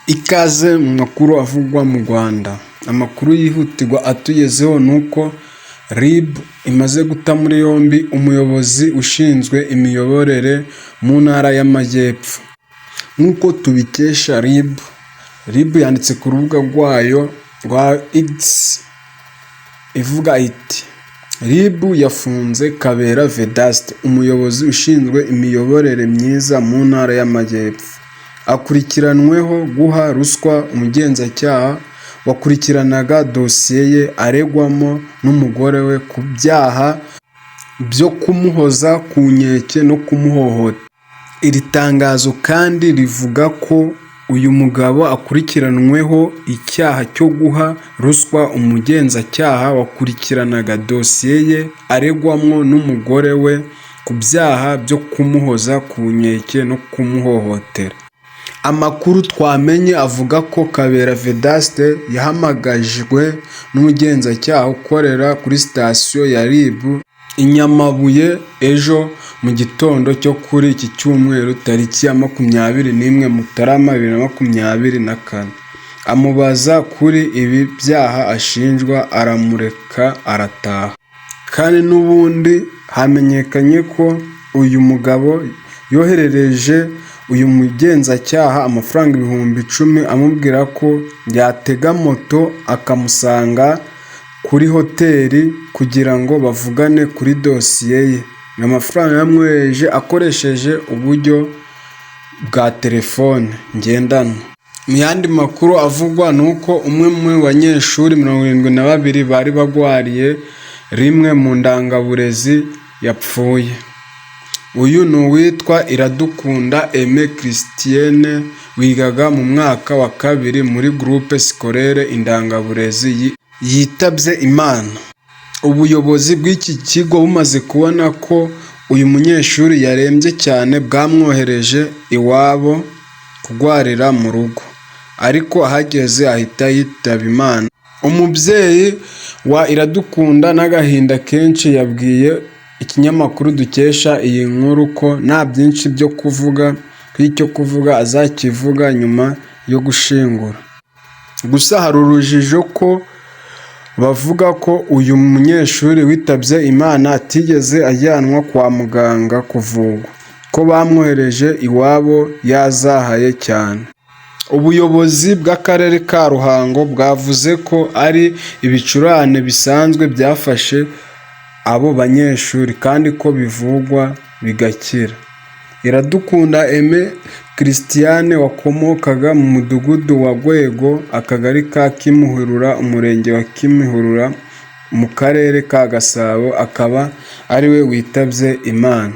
Ikaze mu makuru avugwa mu Rwanda. Amakuru yihutirwa atugezeho nuko RIB imaze guta muri yombi umuyobozi ushinzwe imiyoborere mu ntara y'Amajyepfo. Nkuko tubikesha RIB yanditse ku rubuga rwayo rwa Igisa ivuga iti: RIB yafunze Kabera Vedaste, umuyobozi ushinzwe imiyoborere myiza mu ntara y'Amajyepfo. Akurikiranweho guha ruswa umugenzacyaha wakurikiranaga dosiye ye aregwamo n'umugore we ku byaha byo kumuhoza ku nkeke no kumuhohotera. Iri tangazo kandi rivuga ko uyu mugabo akurikiranweho icyaha cyo guha ruswa umugenzacyaha wakurikiranaga dosiye ye aregwamo n'umugore we ku byaha byo kumuhoza ku nkeke no kumuhohotera. Amakuru twamenye avuga ko Kabera Vedaste yahamagajwe n'umugenzacyaha ukorera kuri sitasiyo ya RIB i Nyamabuye ejo mu gitondo cyo kuri iki cyumweru tariki ya 21 Mutarama 2024. Amubaza kuri ibi byaha ashinjwa, aramureka arataha. Kandi n'ubundi hamenyekanye ko uyu mugabo yoherereje uyu mugenzacyaha amafaranga 10,000 amubwira ko yatega moto akamusanga kuri hoteli kugira ngo bavugane kuri dosiye ye. Amafaranga yamwohereje akoresheje uburyo bwa telefone ngendanwa. Mu yandi makuru avugwa nuko umwe mu banyeshuri 72 bari bagwariye rimwe mu ndangaburezi yapfuye. Uyu ni uwitwa Iradukunda Aime Christienne, wigaga mu mwaka wa 2 muri groupe scolaire indangaburezi, yitabye Imana. Ubuyobozi bw'iki kigo bumaze kubona ko uyu munyeshuri yarembye cyane bwamwohereje iwabo kugwarira mu rugo, ariko ahageze ahita yitaba Imana. Umubyeyi wa Iradukunda n'agahinda kenshi yabwiye ikinyamakuru dukesha iyi nkuru ko nta byinshi byo kuvuga, kw'icyo kuvuga azakivuga nyuma yo gushingura. Gusa hari urujijo ko bavuga ko uyu munyeshuri witabye Imana atigeze ajyanwa kwa muganga kuvurwa, ko bamwohereje iwabo yazahaye cyane. Ubuyobozi bw'akarere ka Ruhango bwavuze ko ari ibicurane bisanzwe byafashe abo banyeshuri kandi ko bivugwa bigakira. Iradukunda Aime Christiane wakomokaga mu mudugudu wa Rwego, akagari ka Kimihurura, umurenge wa Kimihurura, mu karere ka Gasabo, akaba ari we witabye Imana.